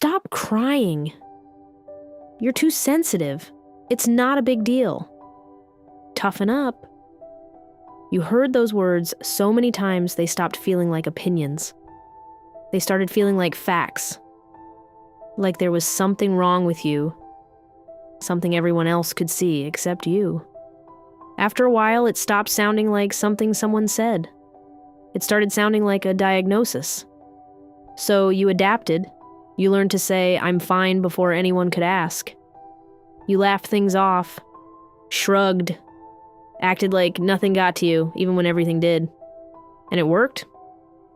Stop crying. You're too sensitive. It's not a big deal. Toughen up. You heard those words so many times they stopped feeling like opinions. They started feeling like facts. Like there was something wrong with you. Something everyone else could see except you. After a while, it stopped sounding like something someone said. It started sounding like a diagnosis. So you adapted. You learned to say, "I'm fine," before anyone could ask. You laughed things off, shrugged, acted like nothing got to you, even when everything did. And it worked.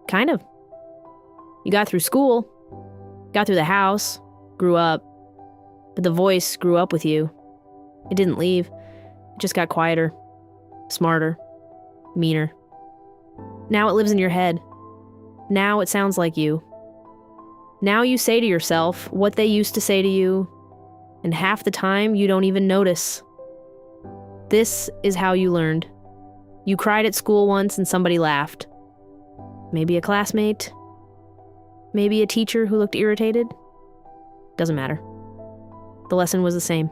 Kind of. You got through school, got through the house, grew up, but the voice grew up with you. It didn't leave. It just got quieter, smarter, meaner. Now it lives in your head. Now it sounds like you. Now you say to yourself what they used to say to you, and half the time you don't even notice. This is how you learned. You cried at school once and somebody laughed. Maybe a classmate. Maybe a teacher who looked irritated. Doesn't matter. The lesson was the same.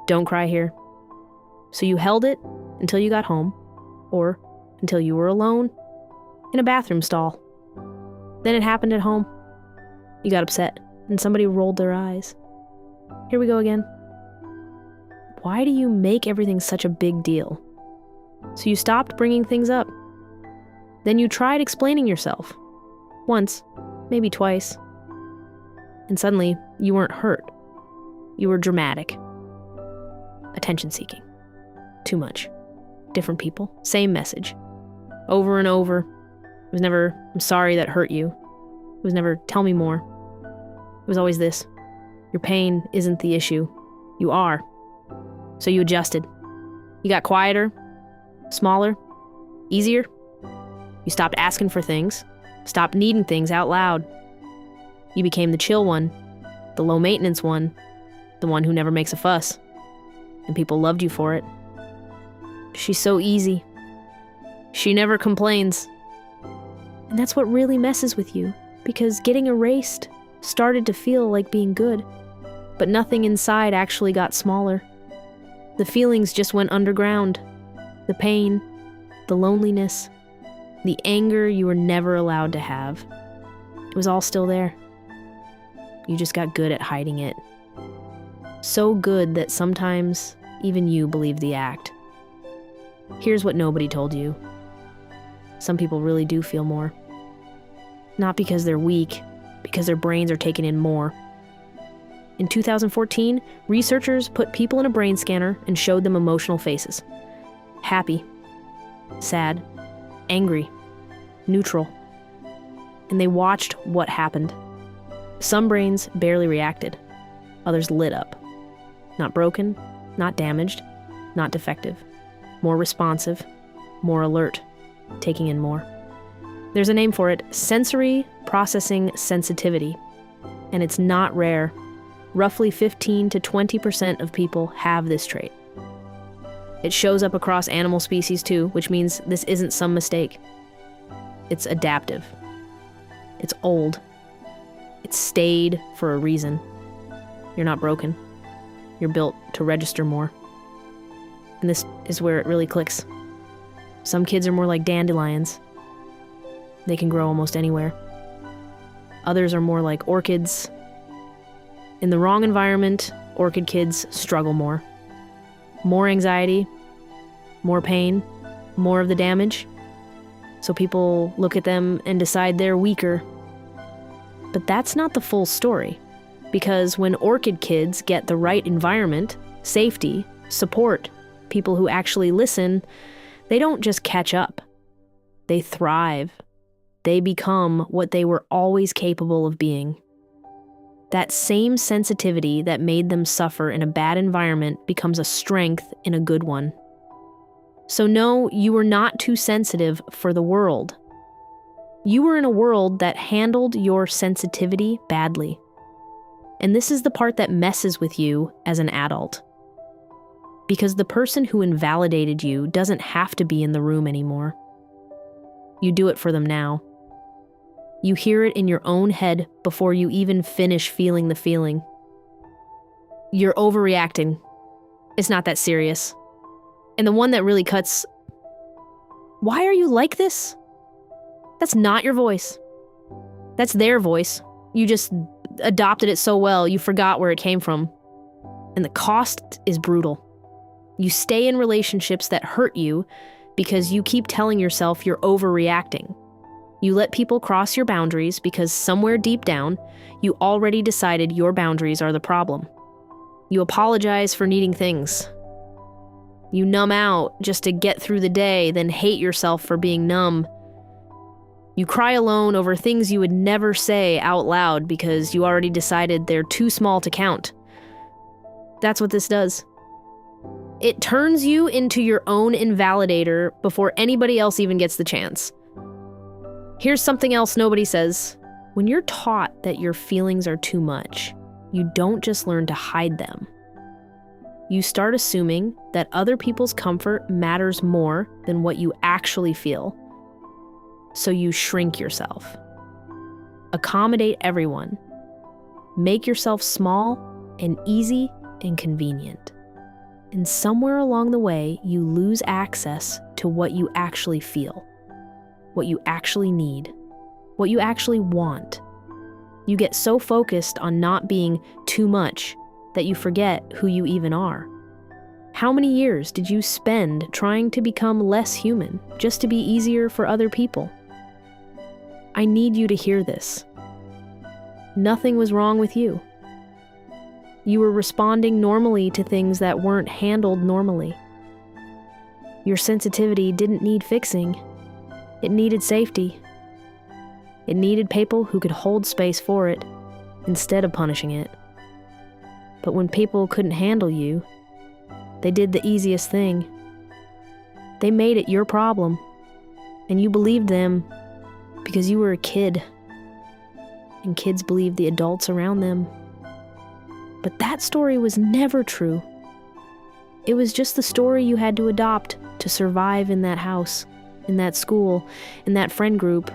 Don't cry here. So you held it until you got home, or until you were alone in a bathroom stall. Then it happened at home. You got upset, and somebody rolled their eyes. Here we go again. Why do you make everything such a big deal? So you stopped bringing things up. Then you tried explaining yourself. Once, maybe twice. And suddenly, you weren't hurt. You were dramatic. Attention-seeking. Too much. Different people, same message. Over and over. It was never, "I'm sorry that hurt you." It was never, "Tell me more." It was always this: your pain isn't the issue. You are. So you adjusted. You got quieter, smaller, easier. You stopped asking for things, stopped needing things out loud. You became the chill one, the low-maintenance one, the one who never makes a fuss. And people loved you for it. She's so easy. She never complains. And that's what really messes with you, because getting erased started to feel like being good, but nothing inside actually got smaller. The feelings just went underground. The pain, the loneliness, the anger you were never allowed to have. It was all still there. You just got good at hiding it. So good that sometimes even you believed the act. Here's what nobody told you. Some people really do feel more. Not because they're weak, because their brains are taking in more. In 2014, researchers put people in a brain scanner and showed them emotional faces. Happy, sad, angry, neutral. And they watched what happened. Some brains barely reacted. Others lit up. Not broken, not damaged, not defective. More responsive, more alert, taking in more. There's a name for it: sensory processing sensitivity. And it's not rare. Roughly 15 to 20% of people have this trait. It shows up across animal species too, which means this isn't some mistake. It's adaptive. It's old. It's stayed for a reason. You're not broken. You're built to register more. And this is where it really clicks. Some kids are more like dandelions. They can grow almost anywhere. Others are more like orchids. In the wrong environment, orchid kids struggle more. More anxiety, more pain, more of the damage. So people look at them and decide they're weaker. But that's not the full story. Because when orchid kids get the right environment, safety, support, people who actually listen, they don't just catch up. They thrive. They become what they were always capable of being. That same sensitivity that made them suffer in a bad environment becomes a strength in a good one. So no, you were not too sensitive for the world. You were in a world that handled your sensitivity badly. And this is the part that messes with you as an adult. Because the person who invalidated you doesn't have to be in the room anymore. You do it for them now. You hear it in your own head before you even finish feeling the feeling. You're overreacting. It's not that serious. And the one that really cuts, why are you like this? That's not your voice. That's their voice. You just adopted it so well, you forgot where it came from. And the cost is brutal. You stay in relationships that hurt you because you keep telling yourself you're overreacting. You let people cross your boundaries because somewhere deep down, you already decided your boundaries are the problem. You apologize for needing things. You numb out just to get through the day, then hate yourself for being numb. You cry alone over things you would never say out loud because you already decided they're too small to count. That's what this does. It turns you into your own invalidator before anybody else even gets the chance. Here's something else nobody says. When you're taught that your feelings are too much, you don't just learn to hide them. You start assuming that other people's comfort matters more than what you actually feel. So you shrink yourself. Accommodate everyone. Make yourself small and easy and convenient. And somewhere along the way, you lose access to what you actually feel, what you actually need, what you actually want. You get so focused on not being too much that you forget who you even are. How many years did you spend trying to become less human just to be easier for other people? I need you to hear this. Nothing was wrong with you. You were responding normally to things that weren't handled normally. Your sensitivity didn't need fixing. It needed safety. It needed people who could hold space for it instead of punishing it. But when people couldn't handle you, they did the easiest thing. They made it your problem, and you believed them because you were a kid, and kids believed the adults around them. But that story was never true. It was just the story you had to adopt to survive in that house, in that school, in that friend group.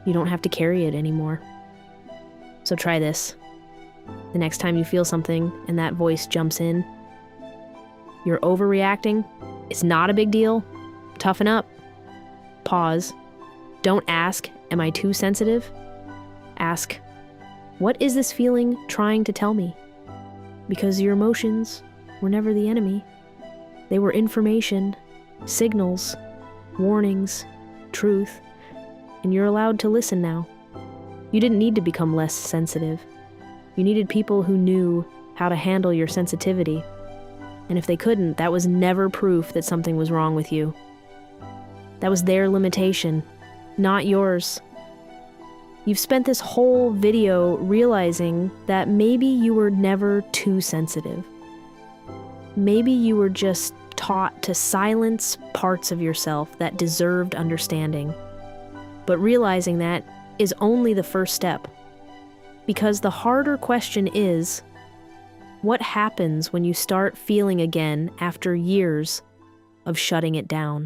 You don't have to carry it anymore. So try this. The next time you feel something and that voice jumps in, you're overreacting. It's not a big deal. Toughen up. Pause. Don't ask, am I too sensitive? Ask, what is this feeling trying to tell me? Because your emotions were never the enemy. They were information, signals, warnings, truth, and you're allowed to listen now. You didn't need to become less sensitive. You needed people who knew how to handle your sensitivity. And if they couldn't, that was never proof that something was wrong with you. That was their limitation, not yours. You've spent this whole video realizing that maybe you were never too sensitive. Maybe you were just taught to silence parts of yourself that deserved understanding. But realizing that is only the first step. Because the harder question is, what happens when you start feeling again after years of shutting it down?